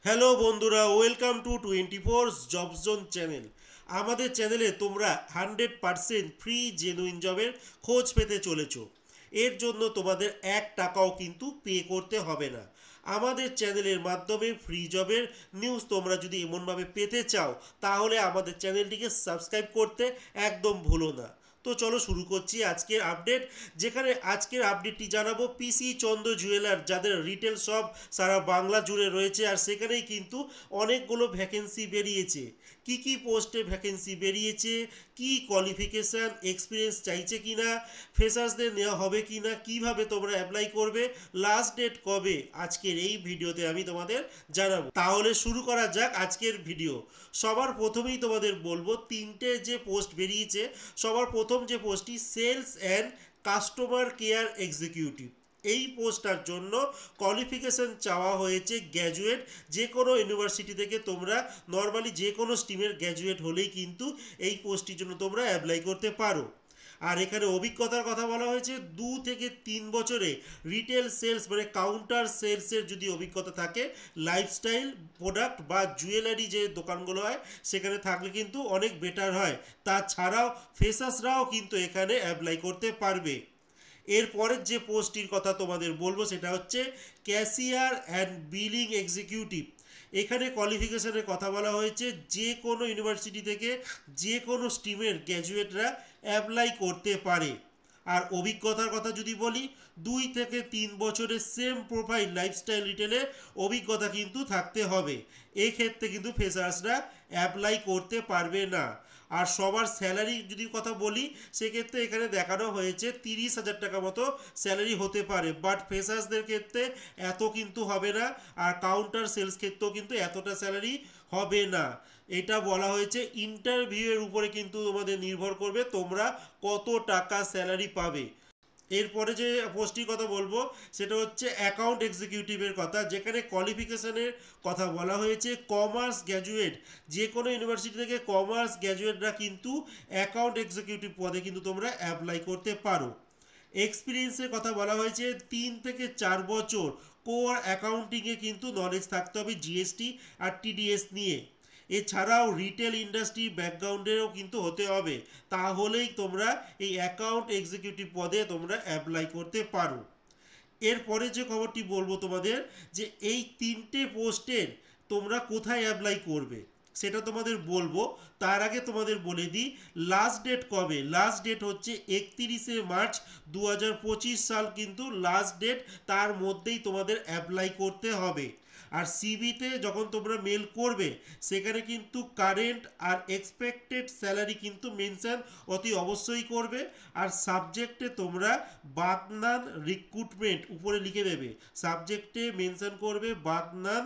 Hello বন্ধুরা, welcome to 24 job zone channel. আমাদের চ্যানেলে তোমরা 100% ফ্রি জেনুইন জবের খোঁজ পেতে চলেছো। এর জন্য তোমাদের 1 টাকাও কিন্তু পে করতে হবে না। আমাদের চ্যানেলের মাধ্যমে ফ্রি জবের নিউজ তোমরা যদি এমনভাবে পেতে চাও, তাহলে আমাদের চ্যানেলটিকে সাবস্ক্রাইব করতে একদম ভুলো না। তো চলো শুরু করছি আজকের আপডেট, যেখানে আজকের আপডেটটি জানাবো পিসি চন্দ্র জুয়েলার, যাদের রিটেল শপ সারা বাংলা জুড়ে রয়েছে, আর সেখানেই কিন্তু অনেকগুলো ভ্যাকেন্সি বেরিয়েছে। কি কি পোস্টে ভ্যাকেন্সি বেরিয়েছে, কি কোয়ালিফিকেশান এক্সপিরিয়েন্স চাইছে কিনা, ফ্রেশার্সদের নেওয়া হবে কিনা, কিভাবে তোমরা অ্যাপ্লাই করবে, লাস্ট ডেট কবে, আজকের এই ভিডিওতে আমি তোমাদের জানাবো। তাহলে শুরু করা যাক আজকের ভিডিও। সবার প্রথমেই তোমাদের বলবো, তিনটে যে পোস্ট বেরিয়েছে, সবার প্রথম যে পোস্টটি sales and customer care executive, এই পোস্টটার জন্য কোয়ালিফিকেশান চাওয়া হয়েছে গ্র্যাজুয়েট। যে কোনো ইউনিভার্সিটি থেকে তোমরা নর্মালি যে কোনো স্ট্রিমের গ্র্যাজুয়েট হলেই কিন্তু এই পোস্টটির জন্য তোমরা অ্যাপ্লাই করতে পারো। আর এখানে অভিজ্ঞতার কথা বলা হয়েছে 2 থেকে 3 বছরে রিটেল সেলস মানে কাউন্টার সেলসের যদি অভিজ্ঞতা থাকে, লাইফস্টাইল প্রোডাক্ট বা জুয়েলারি যে দোকানগুলো হয় সেখানে থাকলে কিন্তু অনেক বেটার হয়। তাছাড়াও ফ্রেশার্সরাও কিন্তু এখানে অ্যাপ্লাই করতে পারবে। এরপরের যে পোস্টটির কথা তোমাদের বলবো সেটা হচ্ছে ক্যাশিয়ার অ্যান্ড বিলিং এক্সিকিউটিভ। এখানে কোয়ালিফিকেশনের কথা বলা হয়েছে যে কোনো ইউনিভার্সিটি থেকে যে কোনো স্ট্রিমের গ্র্যাজুয়েটরা অ্যাপ্লাই করতে পারে। আর অভিজ্ঞতার কথা যদি বলি, 2 থেকে 3 বছরের সেম প্রোফাইল লাইফস্টাইল রিটেলে অভিজ্ঞতা কিন্তু থাকতে হবে। এক্ষেত্রে কিন্তু ফ্রেশার্সরা অ্যাপ্লাই করতে পারবে না। আর সবার স্যালারি যদি কথা বলি, সেক্ষেত্রে এখানে দেখানো হয়েছে 30,000 টাকা মতো স্যালারি হতে পারে, বাট ফ্রেশার্সদের ক্ষেত্রে এত কিন্তু হবে না। আর কাউন্টার সেলস ক্ষেত্রেও কিন্তু এতটা স্যালারি হবে না। এটা বলা হয়েছে ইন্টারভিউয়ের উপরে কিন্তু তোমাদের নির্ভর করবে তোমরা কত টাকা স্যালারি পাবে। এরপরে যে পোস্টটির কথা বলবো সেটা হচ্ছে অ্যাকাউন্ট এক্সিকিউটিভের কথা, যেখানে কোয়ালিফিকেশনের কথা বলা হয়েছে কমার্স গ্র্যাজুয়েট। যে কোনো ইউনিভার্সিটি থেকে কমার্স গ্র্যাজুয়েটরা কিন্তু অ্যাকাউন্ট এক্সিকিউটিভ পদে কিন্তু তোমরা অ্যাপ্লাই করতে পারো। এক্সপিরিয়েন্সের কথা বলা হয়েছে 3 থেকে 4 বছর কোর অ্যাকাউন্টিংয়ে কিন্তু নলেজ থাকতে হবে জিএসটি আর টিডিএস নিয়ে। এছাড়াও রিটেল ইন্ডাস্ট্রি ব্যাকগ্রাউন্ডেরও কিন্তু হতে হবে, তাহলেই তোমরা এই অ্যাকাউন্ট এক্সিকিউটিভ পদে তোমরা অ্যাপ্লাই করতে পারো। এরপরে যে খবরটি বলবো তোমাদের, যে এই 3টে পোস্টের তোমরা কোথায় অ্যাপ্লাই করবে সেটা তোমাদের বলবো। তার আগে তোমাদের বলে দিই লাস্ট ডেট কবে। লাস্ট ডেট হচ্ছে 31শে মার্চ 2025 সাল কিন্তু লাস্ট ডেট। তার মধ্যেই তোমাদের অ্যাপ্লাই করতে হবে। আর সিভিতে যখন তোমরা মেল করবে, সেখানে কিন্তু কারেন্ট আর এক্সপেক্টেড স্যালারি কিন্তু মেনশন অতি অবশ্যই করবে। আর সাবজেক্টে তোমরা বাগনান রিক্রুটমেন্ট উপরে লিখে দেবে, সাবজেক্টে মেনশন করবে বাগনান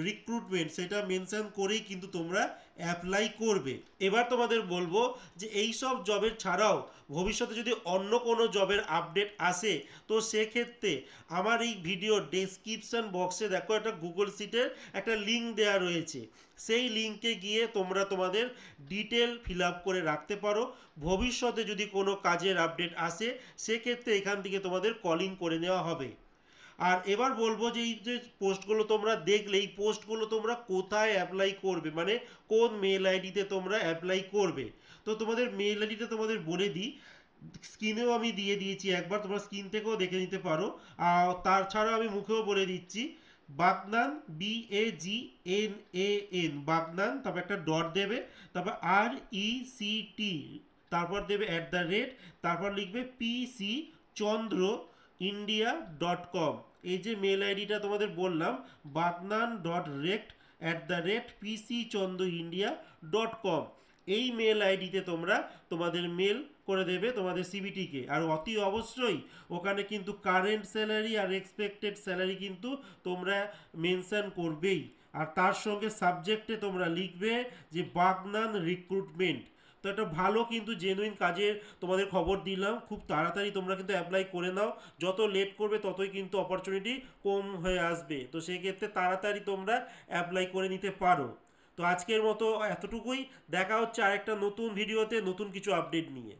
রিক্রুটমেন্ট, সেটা মেনশন করেই কিন্তু তোমরা অ্যাপ্লাই করবে। এবার তোমাদের বলবো যে এই সব জবের ছাড়াও ভবিষ্যতে যদি অন্য কোনো জবের আপডেট আসে, তো সেক্ষেত্রে আমার এই ভিডিও ডেসক্রিপশন বক্সে দেখো একটা গুগল শিটের একটা লিঙ্ক দেওয়া রয়েছে। সেই লিঙ্কে গিয়ে তোমরা তোমাদের ডিটেল ফিল আপ করে রাখতে পারো। ভবিষ্যতে যদি কোনো কাজের আপডেট আসে, সেক্ষেত্রে এখান থেকে তোমাদের কলিং করে নেওয়া হবে। আর এবার বলবো যে এই যে পোস্টগুলো তোমরা দেখলে, এই পোস্টগুলো তোমরা কোথায় অ্যাপ্লাই করবে, মানে কোন মেল আইডিতে তোমরা অ্যাপ্লাই করবে। তো তোমাদের মেল আইডিটা তোমাদের বলে দিই, স্ক্রিনেও আমি দিয়ে দিয়েছি একবার, তোমরা স্ক্রিন থেকেও দেখে নিতে পারো। আর তাছাড়াও আমি মুখেও বলে দিচ্ছি, বাগনান BAGNAN বাগনান, তারপর একটা ডট দেবে, তারপর RECT, তারপর দেবে @, তারপর লিখবে PC চন্দ্র india.com। এই যে মেল আইডিটা তোমাদের বললাম, bagnan.rect@pcchandroindia.com, এই মেল আইডিতে তোমরা তোমাদের মেল করে দেবে তোমাদের সিভিটিকে। আর অতি অবশ্যই ওখানে কিন্তু current salary are expected salary কিন্তু তোমরা মেনশন করবেই। আর তার সঙ্গে সাবজেক্টে তোমরা লিখবে যে বাগনান রিক্রুটমেন্ট। তো একটা ভালো কিন্তু জেনুইন কাজের তোমাদের খবর দিলাম, খুব তাড়াতাড়ি তোমরা কিন্তু অ্যাপ্লাই করে নাও। যত লেট করবে ততই কিন্তু অপরচুনিটি কম হয়ে আসবে, তো সেই ক্ষেত্রে তাড়াতাড়ি তোমরা অ্যাপ্লাই করে নিতে পারো। তো আজকের মতো এতটুকুই, দেখা হচ্ছে আরেকটা নতুন ভিডিওতে নতুন কিছু আপডেট নিয়ে।